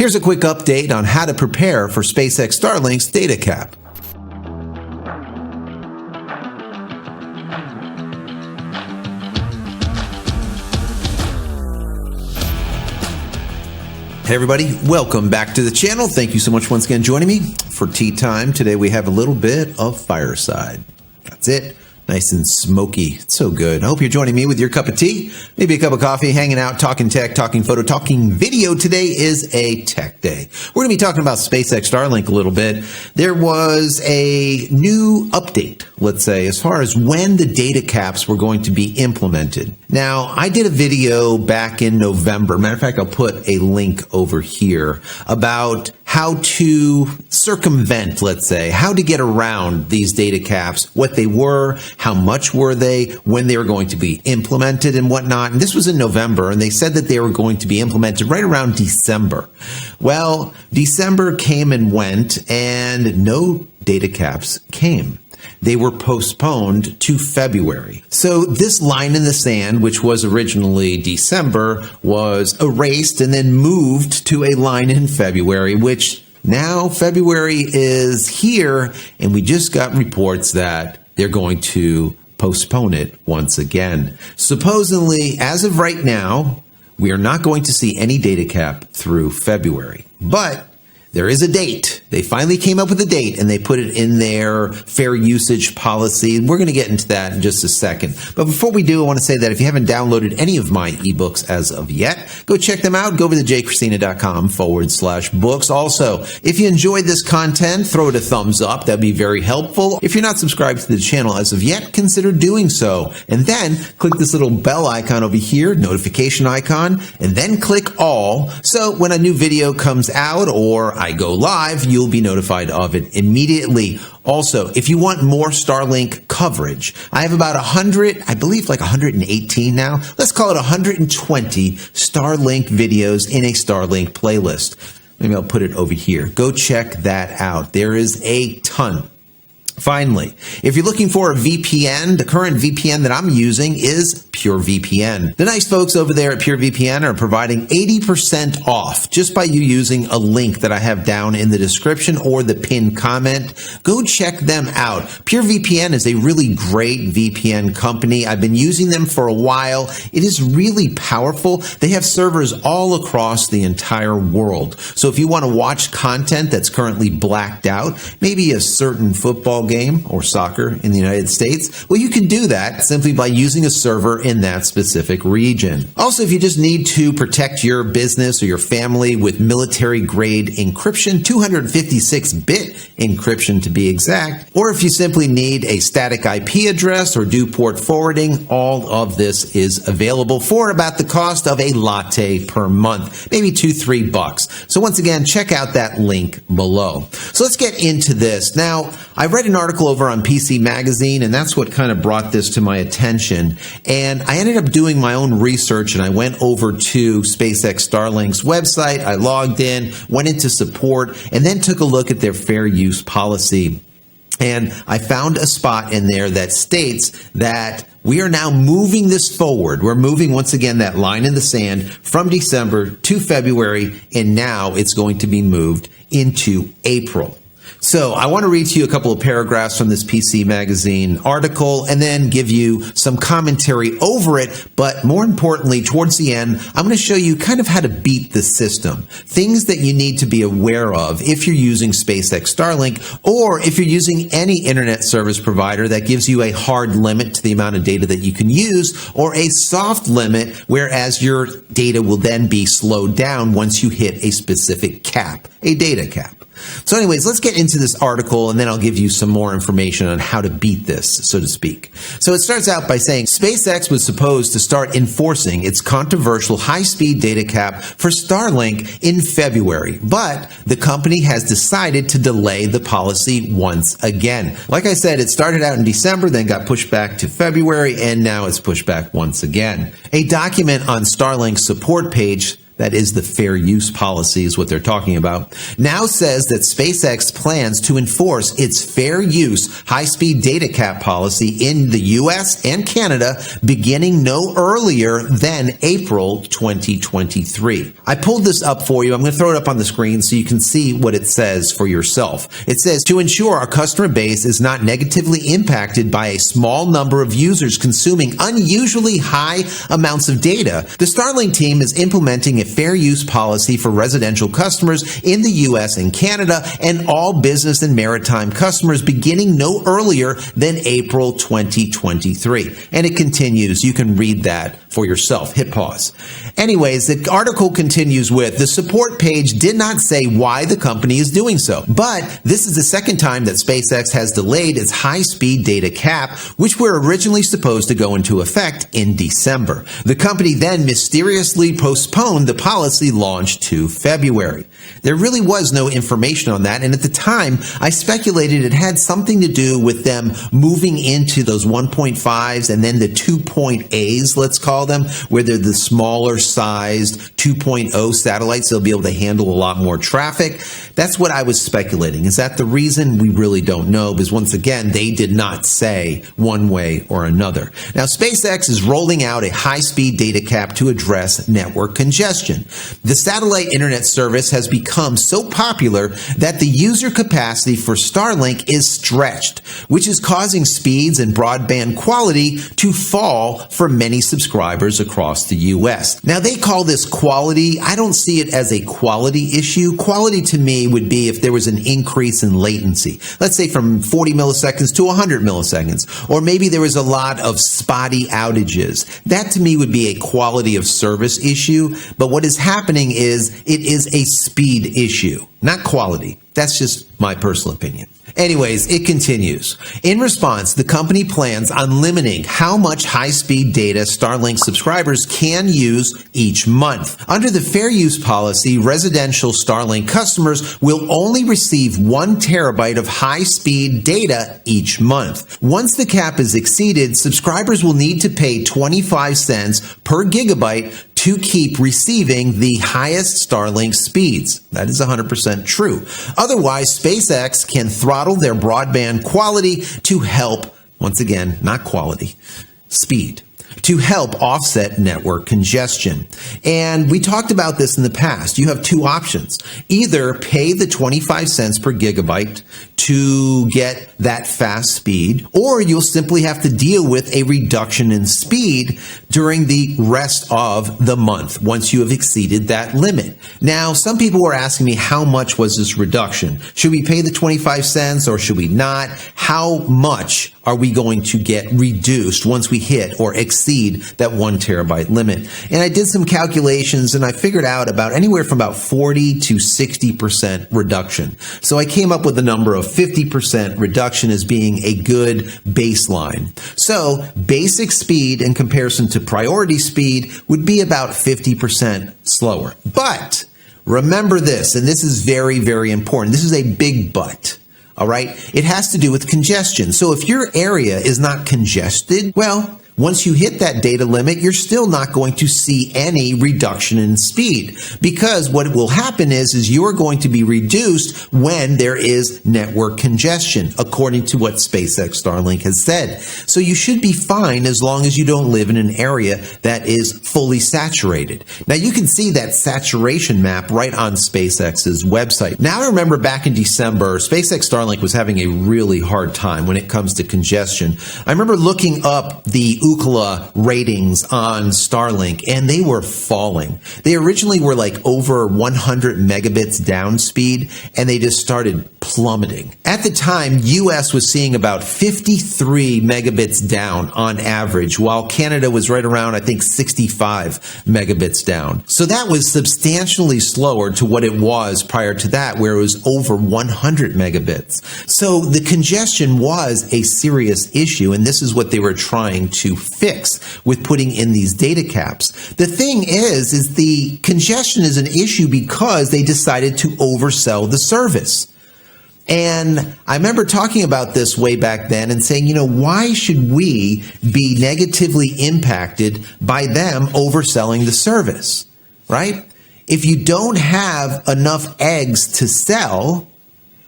Here's a quick update on how to prepare for SpaceX Starlink's data cap. Hey everybody, welcome back to the channel. Thank you so much once again joining me for tea time. Today we have a little bit of fireside. That's it. Nice and smoky. It's so good. I hope you're joining me with your cup of tea, maybe a cup of coffee, hanging out, talking tech, talking photo, talking video. Today is a tech day. We're going to be talking about SpaceX Starlink a little bit. There was a new update, let's say, as far as when the data caps were going to be implemented. Now, I did a video back in November. Matter of fact, I'll put a link over here about how to circumvent, let's say, how to get around these data caps, what they were, how much were they, when they were going to be implemented and whatnot. And this was in November, and they said that they were going to be implemented right around December. Well, December came and went, and no data caps came. They were postponed to February. So this line in the sand, which was originally December, was erased and then moved to a line in February, which now February is here, and we just got reports that they're going to postpone it once again. Supposedly, as of right now, we are not going to see any data cap through February. But there is a date. They finally came up with a date, and they put it in their fair usage policy. We're going to get into that in just a second. But before we do, I want to say that if you haven't downloaded any of my ebooks as of yet, go check them out. Go over to JCristina.com/books. Also, if you enjoyed this content, throw it a thumbs up. That'd be very helpful. If you're not subscribed to the channel as of yet, consider doing so. And then click this little bell icon over here, notification icon, and then click all. So when a new video comes out or I go live, you'll be notified of it immediately. Also, if you want more Starlink coverage, I have about 100, I believe like 118 now. Let's call it 120 Starlink videos in a Starlink playlist. Maybe I'll put it over here. Go check that out. There is a ton. Finally, if you're looking for a VPN, the current VPN that I'm using is PureVPN. The nice folks over there at PureVPN are providing 80% off just by you using a link that I have down in the description or the pinned comment. Go check them out. PureVPN is a really great VPN company. I've been using them for a while. It is really powerful. They have servers all across the entire world. So if you want to watch content that's currently blacked out, maybe a certain football game or soccer in the United States, well, you can do that simply by using a server in that specific region. Also, if you just need to protect your business or your family with military-grade encryption, 256-bit encryption to be exact, or if you simply need a static IP address or do port forwarding, all of this is available for about the cost of a latte per month, maybe $2-3. So once again, check out that link below. So let's get into this. Now, I read an article over on PC Magazine, and that's what kind of brought this to my attention. And I ended up doing my own research, and I went over to SpaceX Starlink's website. I logged in, went into support, and then took a look at their fair use policy. And I found a spot in there that states that we are now moving this forward. We're moving, once again, that line in the sand from December to February, and now it's going to be moved into April. So I want to read to you a couple of paragraphs from this PC Magazine article and then give you some commentary over it. But more importantly, towards the end, I'm going to show you kind of how to beat the system. Things that you need to be aware of if you're using SpaceX Starlink or if you're using any internet service provider that gives you a hard limit to the amount of data that you can use or a soft limit, whereas your data will then be slowed down once you hit a specific cap, a data cap. So anyways, let's get into this article and then I'll give you some more information on how to beat this, so to speak. So it starts out by saying SpaceX was supposed to start enforcing its controversial high-speed data cap for Starlink in February, but the company has decided to delay the policy once again. Like I said, it started out in December, then got pushed back to February, and now it's pushed back once again. A document on Starlink's support page that is the fair use policy is what they're talking about, now says that SpaceX plans to enforce its fair use high-speed data cap policy in the US and Canada beginning no earlier than April 2023. I pulled this up for you. I'm going to throw it up on the screen so you can see what it says for yourself. It says, to ensure our customer base is not negatively impacted by a small number of users consuming unusually high amounts of data, the Starlink team is implementing a fair use policy for residential customers in the US and Canada and all business and maritime customers beginning no earlier than April 2023. And it continues. You can read that for yourself. Hit pause. Anyways, the article continues with, the support page did not say why the company is doing so, but this is the second time that SpaceX has delayed its high-speed data cap, which were originally supposed to go into effect in December. The company then mysteriously postponed the policy launch to February. There really was no information on that, and at the time, I speculated it had something to do with them moving into those 1.5s and then the 2.As, let's call them, where they're the smaller sized 2.0 satellites. They'll be able to handle a lot more traffic. That's what I was speculating. Is that the reason? We really don't know, because once again, they did not say one way or another. Now, SpaceX is rolling out a high-speed data cap to address network congestion. The satellite internet service has become so popular that the user capacity for Starlink is stretched, which is causing speeds and broadband quality to fall for many subscribers across the US. Now, they call this quality. I don't see it as a quality issue. Quality to me would be if there was an increase in latency. Let's say from 40 milliseconds to 100 milliseconds. Or maybe there was a lot of spotty outages. That to me would be a quality of service issue. But what is happening is it is a speed issue, not quality. That's just my personal opinion. Anyways, it continues. In response, the company plans on limiting how much high-speed data Starlink subscribers can use each month. Under the fair use policy, residential Starlink customers will only receive 1 terabyte of high-speed data each month. Once the cap is exceeded, subscribers will need to pay 25 cents per gigabyte to keep receiving the highest Starlink speeds. That is 100% true. Otherwise, SpaceX can throttle their broadband quality to help, once again, not quality, speed, to help offset network congestion. And we talked about this in the past. You have two options. Either pay the 25 cents per gigabyte to get that fast speed, or you'll simply have to deal with a reduction in speed during the rest of the month once you have exceeded that limit. Now, some people were asking me, how much was this reduction? Should we pay the 25 cents or should we not? How much are we going to get reduced once we hit or exceed that 1 terabyte limit? And I did some calculations and I figured out about anywhere from about 40 to 60% reduction. So I came up with the number of 50% reduction as being a good baseline. So basic speed in comparison to priority speed would be about 50% slower. But remember this, and this is very, very important. This is a big but. All right. It has to do with congestion. So if your area is not congested, well, once you hit that data limit, you're still not going to see any reduction in speed, because what will happen is you're going to be reduced when there is network congestion, according to what SpaceX Starlink has said. So you should be fine as long as you don't live in an area that is fully saturated. Now you can see that saturation map right on SpaceX's website. Now I remember back in December, SpaceX Starlink was having a really hard time when it comes to congestion. I remember looking up the Ookla ratings on Starlink, and they were falling. They originally were like over 100 megabits down speed, and they just started plummeting. At the time, US was seeing about 53 megabits down on average, while Canada was right around, I think, 65 megabits down. So that was substantially slower to what it was prior to that, where it was over 100 megabits. So the congestion was a serious issue, and this is what they were trying to fix with putting in these data caps. The thing is the congestion is an issue because they decided to oversell the service. And I remember talking about this way back then and saying, why should we be negatively impacted by them overselling the service, right? if you don't have enough eggs to sell,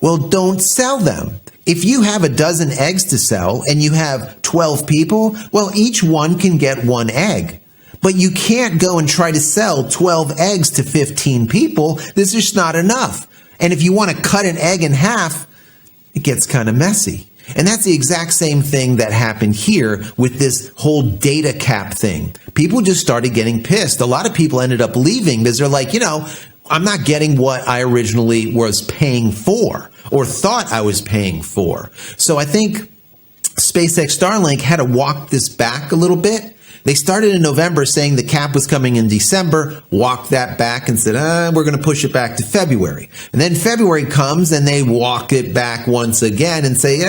well, don't sell them. If you have a dozen eggs to sell and you have 12 people, well, each one can get one egg. But you can't go and try to sell 12 eggs to 15 people. This is just not enough. And if you want to cut an egg in half, it gets kind of messy. And that's the exact same thing that happened here with this whole data cap thing. People just started getting pissed. A lot of people ended up leaving because they're like, I'm not getting what I originally was paying for or thought I was paying for. So I think SpaceX Starlink had to walk this back a little bit. They started in November saying the cap was coming in December, walked that back and said, we're going to push it back to February. And then February comes and they walk it back once again and say,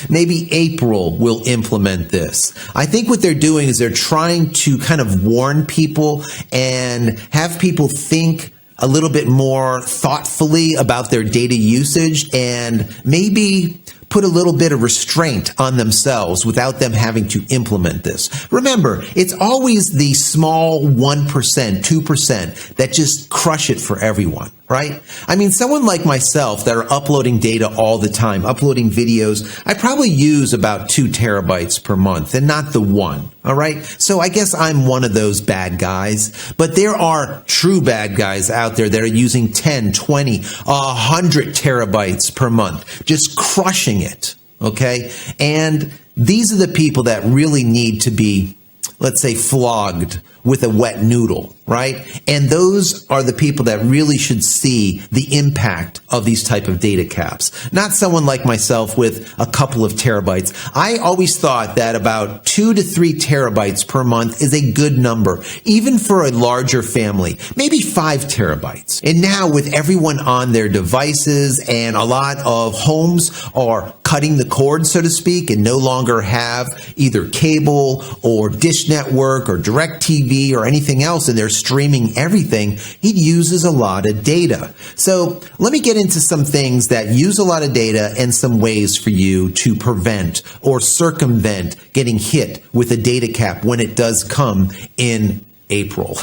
maybe April will implement this. I think what they're doing is they're trying to kind of warn people and have people think a little bit more thoughtfully about their data usage and maybe put a little bit of restraint on themselves without them having to implement this. Remember, it's always the small 1%, 2% that just crush it for everyone, right? I mean, someone like myself that are uploading data all the time, uploading videos, I probably use about 2 terabytes per month and not the 1, all right? So I guess I'm one of those bad guys, but there are true bad guys out there that are using 10, 20, 100 terabytes per month, just crushing it, okay? And these are the people that really need to be, let's say, flogged with a wet noodle, right? And those are the people that really should see the impact of these type of data caps. Not someone like myself with a couple of terabytes. I always thought that about 2 to 3 terabytes per month is a good number, even for a larger family, maybe 5 terabytes. And now with everyone on their devices and a lot of homes are cutting the cord, so to speak, and no longer have either cable or dish network or direct TV or anything else, and they're streaming everything, it uses a lot of data. So let me get into some things that use a lot of data and some ways for you to prevent or circumvent getting hit with a data cap when it does come in April.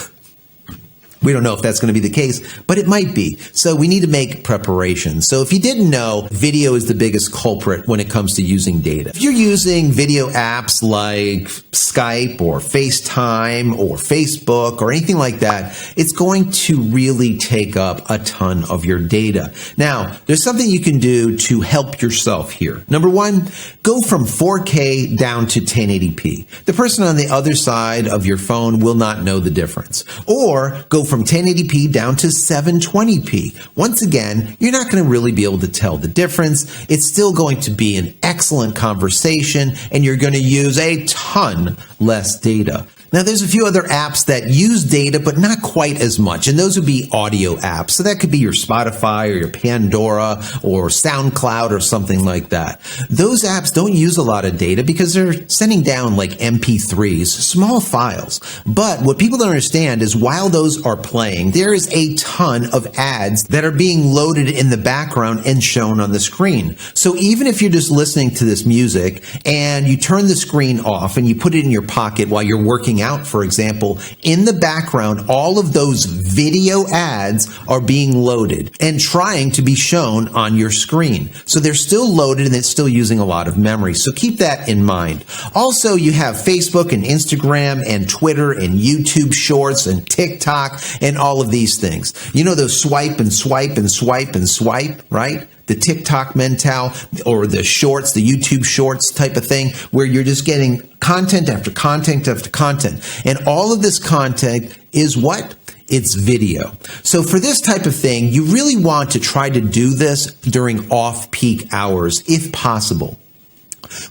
We don't know if that's going to be the case, but it might be. So we need to make preparations. So if you didn't know, video is the biggest culprit when it comes to using data. If you're using video apps like Skype or FaceTime or Facebook or anything like that, it's going to really take up a ton of your data. Now, there's something you can do to help yourself here. Number one, go from 4K down to 1080p. The person on the other side of your phone will not know the difference. Or go from 1080p down to 720p. Once again, you're not going to really be able to tell the difference. It's still going to be an excellent conversation, and you're going to use a ton less data. Now, there's a few other apps that use data, but not quite as much, and those would be audio apps. So that could be your Spotify or your Pandora or SoundCloud or something like that. Those apps don't use a lot of data because they're sending down like MP3s, small files. But what people don't understand is while those are playing, there is a ton of ads that are being loaded in the background and shown on the screen. So even if you're just listening to this music and you turn the screen off and you put it in your pocket while you're working out, for example, in the background, all of those video ads are being loaded and trying to be shown on your screen. So they're still loaded and it's still using a lot of memory. So keep that in mind. Also, you have Facebook and Instagram and Twitter and YouTube Shorts and TikTok and all of these things. You know those swipe and swipe and swipe and swipe, right? The TikTok mental or the shorts, the YouTube shorts type of thing, where you're just getting content after content after content. And all of this content is what? It's video. So for this type of thing, you really want to try to do this during off-peak hours, if possible.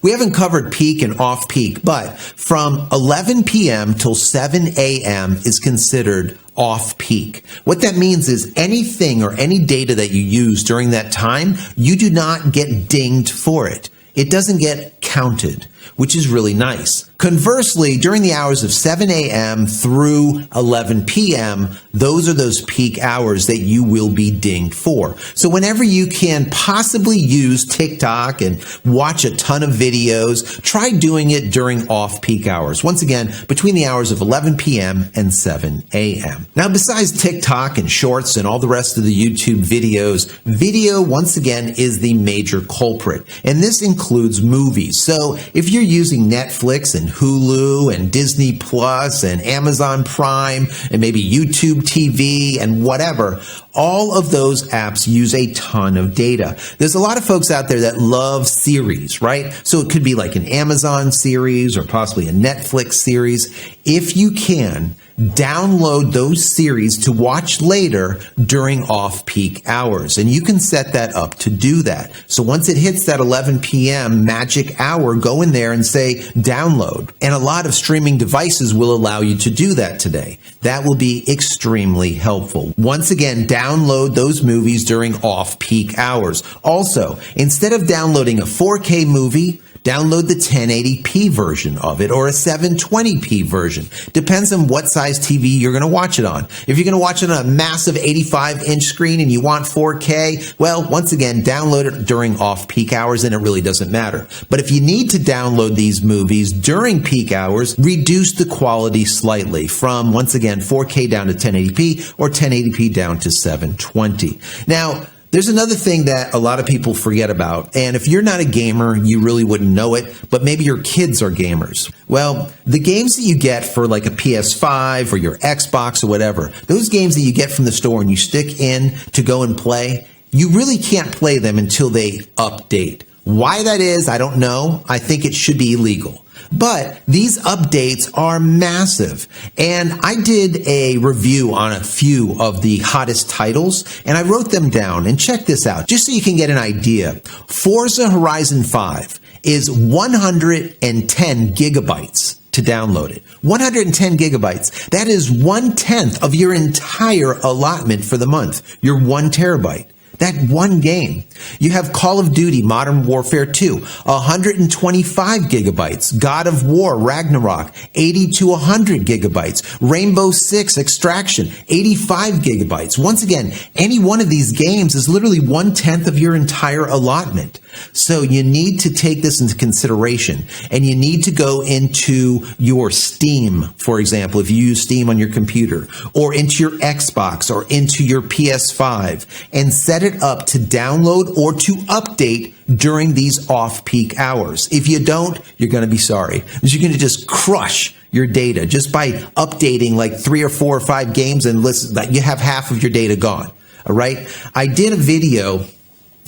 We haven't covered peak and off-peak, but from 11 p.m. till 7 a.m. is considered off-peak. What that means is anything or any data that you use during that time, you do not get dinged for it. It doesn't get counted, which is really nice. Conversely, during the hours of 7 a.m. through 11 p.m., those are those peak hours that you will be dinged for. So whenever you can possibly use TikTok and watch a ton of videos, try doing it during off-peak hours. Once again, between the hours of 11 p.m. and 7 a.m. Now, besides TikTok and Shorts and all the rest of the YouTube videos, video, once again, is the major culprit. And this includes movies. So if you're using Netflix and Hulu and Disney Plus and Amazon Prime and maybe YouTube TV and whatever, all of those apps use a ton of data. There's a lot of folks out there that love series, right? So it could be like an Amazon series or possibly a Netflix series. If you can, download those series to watch later during off-peak hours. And you can set that up to do that. So once it hits that 11 p.m. magic hour, go in there and say download. And a lot of streaming devices will allow you to do that today. That will be extremely helpful. Once again, download those movies during off-peak hours. Also, instead of downloading a 4K movie, download the 1080p version of it or a 720p version. Depends on what size TV you're going to watch it on. If you're going to watch it on a massive 85-inch screen and you want 4K, well, once again, download it during off-peak hours and it really doesn't matter. But if you need to download these movies during peak hours, reduce the quality slightly from, once again, 4K down to 1080p or 1080p down to 720. Now, there's another thing that a lot of people forget about, and if you're not a gamer, you really wouldn't know it, but maybe your kids are gamers. Well, the games that you get for like a PS5 or your Xbox or whatever, those games that you get from the store and you stick in to go and play, you really can't play them until they update. Why that is, I don't know. I think it should be illegal. But these updates are massive. And I did a review on a few of the hottest titles, and I wrote them down. And check this out, just so you can get an idea. Forza Horizon 5 is 110 gigabytes to download it. 110 gigabytes. That is 1/10 of your entire allotment for the month. Your 1 terabyte. That one game. You have Call of Duty Modern Warfare 2, 125 gigabytes. God of War Ragnarok, 80 to 100 gigabytes. Rainbow Six Extraction, 85 gigabytes. Once again, any one of these games is literally 1/10 of your entire allotment. So you need to take this into consideration, and you need to go into your Steam, for example, if you use Steam on your computer, or into your Xbox or into your PS5, and set it up to download or to update during these off-peak hours. If you don't, you're going to be sorry, because you're going to just crush your data just by updating like 3 or 4 or 5 games, and listen, you have half of your data gone. All right. I did a video,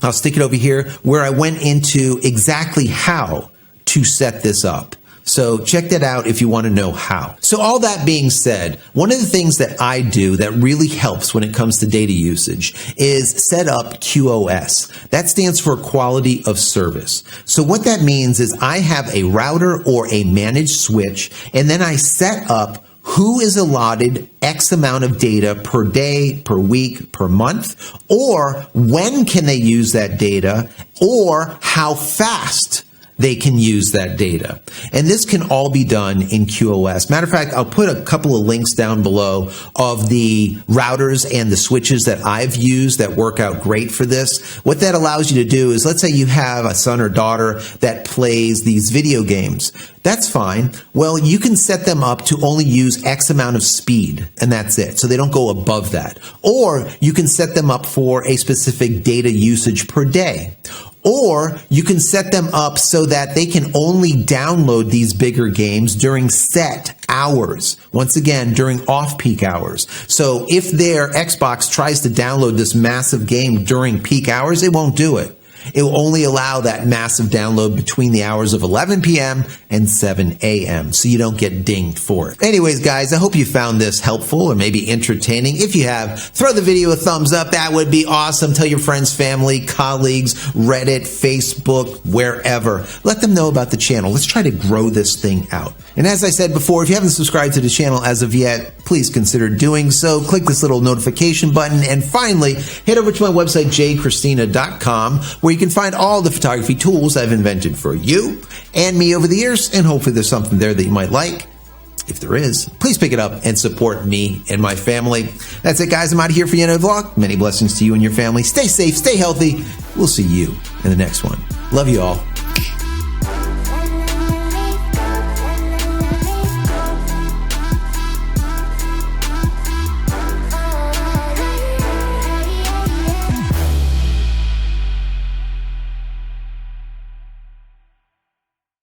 I'll stick it over here, where I went into exactly how to set this up. So check that out if you want to know how. So all that being said, one of the things that I do that really helps when it comes to data usage is set up QoS. That stands for quality of service. So what that means is I have a router or a managed switch, and then I set up who is allotted X amount of data per day, per week, per month, or when can they use that data, or how fast they can use that data. And this can all be done in QoS. Matter of fact, I'll put a couple of links down below of the routers and the switches that I've used that work out great for this. What that allows you to do is, let's say you have a son or daughter that plays these video games. That's fine. Well, you can set them up to only use X amount of speed, and that's it. So they don't go above that. Or you can set them up for a specific data usage per day. Or you can set them up so that they can only download these bigger games during set hours. Once again, during off-peak hours. So if their Xbox tries to download this massive game during peak hours, it won't do it. It will only allow that massive download between the hours of 11 p.m. and 7 a.m. so you don't get dinged for it. Anyways, guys, I hope you found this helpful or maybe entertaining. If you have, throw the video a thumbs up. That would be awesome. Tell your friends, family, colleagues, Reddit, Facebook, wherever. Let them know about the channel. Let's try to grow this thing out. And as I said before, if you haven't subscribed to the channel as of yet, please consider doing so. Click this little notification button. And finally, head over to my website, JCristina.com, where you can find all the photography tools I've invented for you and me over the years, and hopefully there's something there that you might like. If there is, please pick it up and support me and my family. That's it, guys. I'm out of here for the end of the vlog. Many blessings to you and your family. Stay safe, stay healthy. We'll see you in the next one. Love you all.